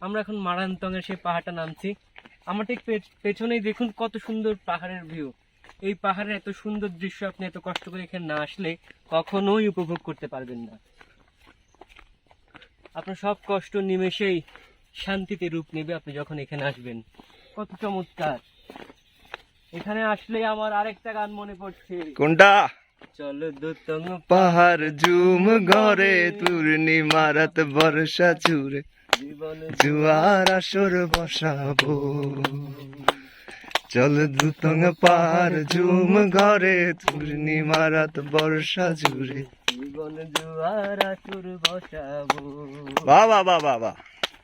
আমরা এখন মারান্তং এর সেই পাহাড়টা নামছি। আমার ঠিক পেছনেই দেখুন কত সুন্দর পাহাড়ের ভিউ। এই পাহাড়ের এত সুন্দর দৃশ্য আপনি এত কষ্ট করে এখানে না আসলে কখনোই উপভোগ করতে পারবেন না। আপনার সব কষ্ট নিমেষেই শান্তিতে রূপ নেবে আপনি যখন এখানে আসবেন। কত চমৎকার! এখানে আসলে আমার আরেকটা গান মনে পড়ছে। কোনটা? চলো দুতং পাহাড় ঝুম ঘরে পূর্ণিমা রাত বর্ষা চুরে জীবন জুয়ার আসর বসাবো। চল দুতং পাহাড় ঝুম ঘরে পূর্ণিমা রাত বর্ষা জুড়ে। জীবন জুয়ার আসর বসাবো। বাবা বাবা বাবা,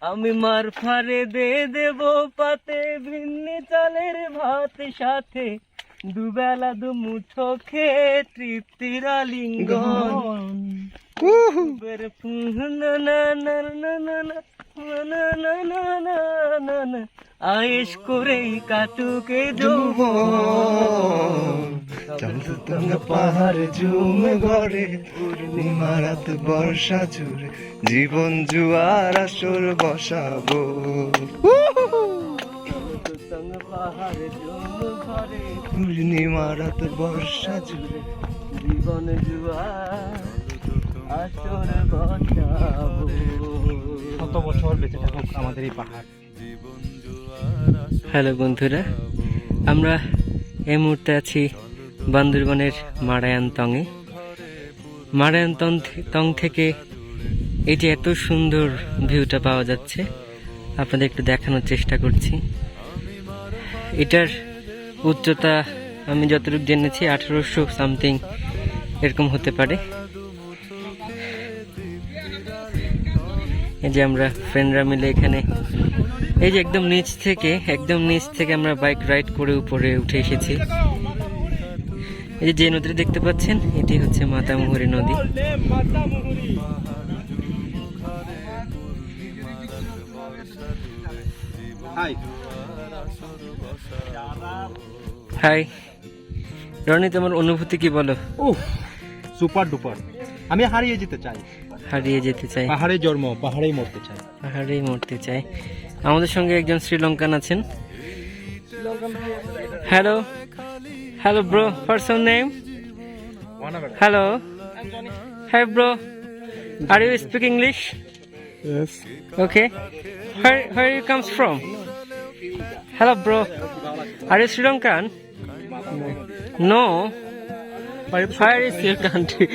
আমি মার ফারে দেব পাতে ভিন্ন চালের ভাত সাথে দুবেলা দুমুঠো খেয়ে তৃপ্তির আলিঙ্গন। আয়েশ করেই কাটুকে যৌবন পাহাড় ঝুম ঘরে পূর্ণিমা রাত বর্ষা জুড়ে জীবন জুয়ার আসর বসাবো। পাহাড় জুম ঘরে পূর্ণিমা রাত বর্ষা জুড়ে জীবন জুয়ার আসর বসাবো। শত বছর বেঁচে থাকুক আমাদের এই পাহাড়। হ্যালো বন্ধুরা, আমরা এই মুহূর্তে আছি বান্দরবানের মারায়ান্তংয়ে। মারায়ান্তং থেকে এই যে এত সুন্দর ভিউটা পাওয়া যাচ্ছে আপনাদের একটু দেখানোর চেষ্টা করছি। এটার উচ্চতা আমি যতটুকু জেনেছি 1800 সামথিং এরকম হতে পারে। এই যে আমরা ফ্রেন্ডরা মিলে এখানে এই যে একদম নিচ থেকে আমরা বাইক রাইড করে উপরে উঠে এসেছি। এই যে নদীটা দেখতে পাচ্ছেন এটি হচ্ছে মাতামুহুরী নদী। হাই রনি, তোমার অনুভূতি কি বলো? Super duper. আমি হারিয়ে যেতে চাই, পাহাড়ে জন্ম, পাহাড়েই মরতে চাই। আমাদের সঙ্গে একজন শ্রীলঙ্কান আছেন। Hello hello bro, person name? Hello hi bro, are you speak English? Yes. Okay. Where you comes from? Hello bro. Are you Sri Lankan? No. Where is your country?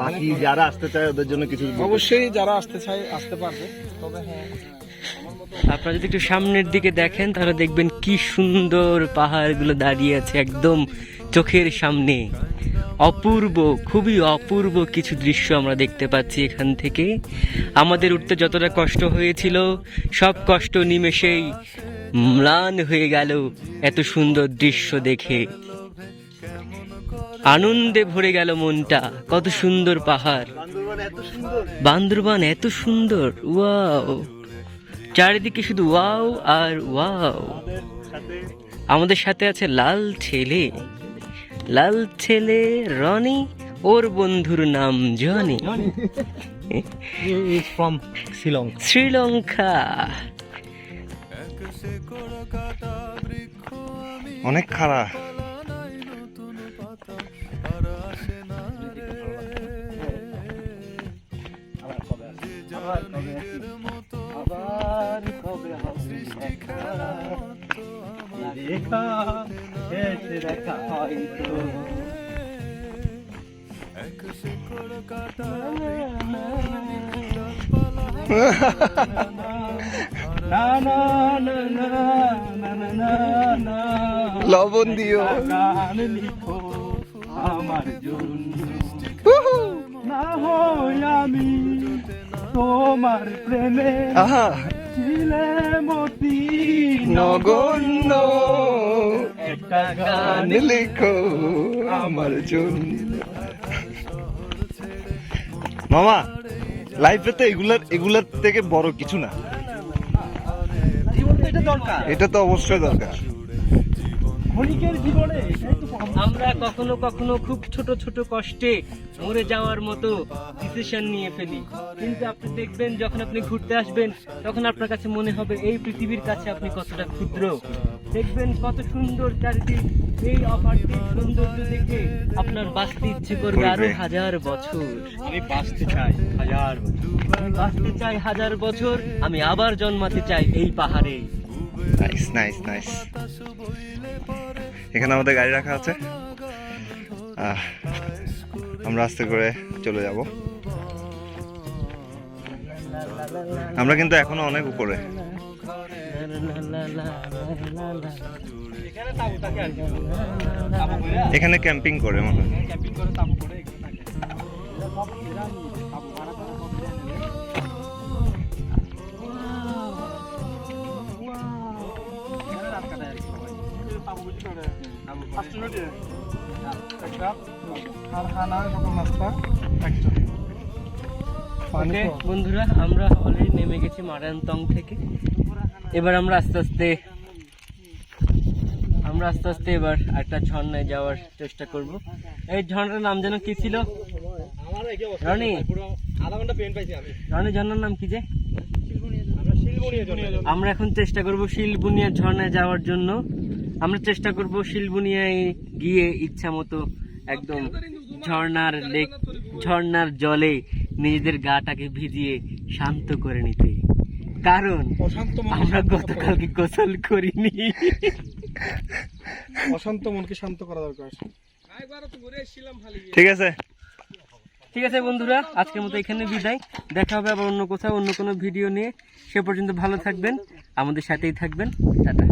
বাকি যারা আসতে চায় ওদের জন্য কিছু অবশ্যই যারা আসতে চায় আসতে পারবে, তবে হ্যাঁ আপনারা যদি একটু সামনের দিকে দেখেন তাহলে দেখবেন কি সুন্দর পাহাড়গুলো দাঁড়িয়ে আছে একদম চোখের সামনে। অপূর্ব, খুবই অপূর্ব কিছু দৃশ্য আমরা দেখতে পাচ্ছি এখান থেকে। আমাদের উঠতে যতটা কষ্ট হয়েছিল সব কষ্ট নিমেষেই ম্লান হয়ে গেল এত সুন্দর দৃশ্য দেখে। আনন্দে ভরে গেল মনটা। কত সুন্দর পাহাড়, বান্দরবান এত সুন্দর। ওয়াও, চারিদিকে শুধু ওয়াও আর ওয়াও। আমাদের সাথে আছে লাল ছেলে রনি, ওর বন্ধুর নাম জনি। ফ্রম শ্রীলঙ্কা। অনেক খারাপ। লবণ দিও লিখো আমার জন্য, না হয় আমি তোমার প্রেমে ছিলে মতি নগণ্য। একটা গান লিখো আমার জন্য। মামা, লাইফে তো এগুলার থেকে বড় কিছু না। জীবন তো এটা দরকার, এটা তো অবশ্যই দরকার। ক্ষণিকের জীবনে এটাই তো আমরা কখনো কখনো খুব ছোট ছোট কষ্টে মরে যাওয়ার মতো ডিসিশন নিয়ে ফেলি, কিন্তু আপনি দেখবেন যখন আপনি ঘুরতে আসবেন তখন আপনার কাছে মনে হবে এই পৃথিবীর কাছে আপনি কতটা ক্ষুদ্র। দেখবেন কত সুন্দর চারিদিক, এই অপার্থিব সৌন্দর্য দেখে আপনার বাঁচতে ইচ্ছে করবে আরো হাজার বছর। আমি বাঁচতে চাই 1000 বছর। আমি বাঁচতে চাই 1000 বছর, আমি আবার জন্মাতে চাই এই পাহাড়ে। Nice nice nice. এখানে আমাদের গাড়ি রাখা আছে, আমরা আস্তে করে চলে যাব। আমরা কিন্তু এখনো অনেক উপরে। এখানে তাবু থাকে আর কি। তাবু করে এখানে ক্যাম্পিং করে মনে হয়। ক্যাম্পিং করে তাবু করে এখানে থাকে। সব এরাই তাবু ভাড়া করে সব এরাই নেবে। এখানে রাত কাটায় আর কি সবাই। তাবু বুঝি করে তাবু ফার্স্ট নোটে একটা আর খানা সকল নাস্তা একসাথে। ওকে বন্ধুরা, আমরা অলরেডি নেমে গেছি মারান্তং থেকে। এবার আমরা আস্তে আস্তে এবার একটা ঝর্ণায় যাওয়ার চেষ্টা করব। এই ঝর্ণার নাম যেন কি ছিল? আমার এই অবস্থা রনি, পুরো আধা ঘন্টা পেন পাইছি আমি। রনি ঝর্ণার নাম কি যে? আমরা শিলবনিয়া জন্য আমরা এখন চেষ্টা করব শিলবনিয়া ঝর্ণায় যাওয়ার জন্য। আমরা চেষ্টা করব শিলবনিয়ায় গিয়ে ইচ্ছা মতো একদম ঝর্ণার জলে নিজেদের গাটাকে ভিজিয়ে শান্ত করে নিতে, কারণ অশান্ত মন আমরা গতকালকে গোসল করিনি। অশান্ত মনকে শান্ত করা দরকার। ঠিক আছে বন্ধুরা, আজকের মতো এখানে বিদায়। দেখা হবে আবার অন্য কোথাও অন্য কোনো ভিডিও নিয়ে। সে পর্যন্ত ভালো থাকবেন, আমাদের সাথেই থাকবেন। টাটা।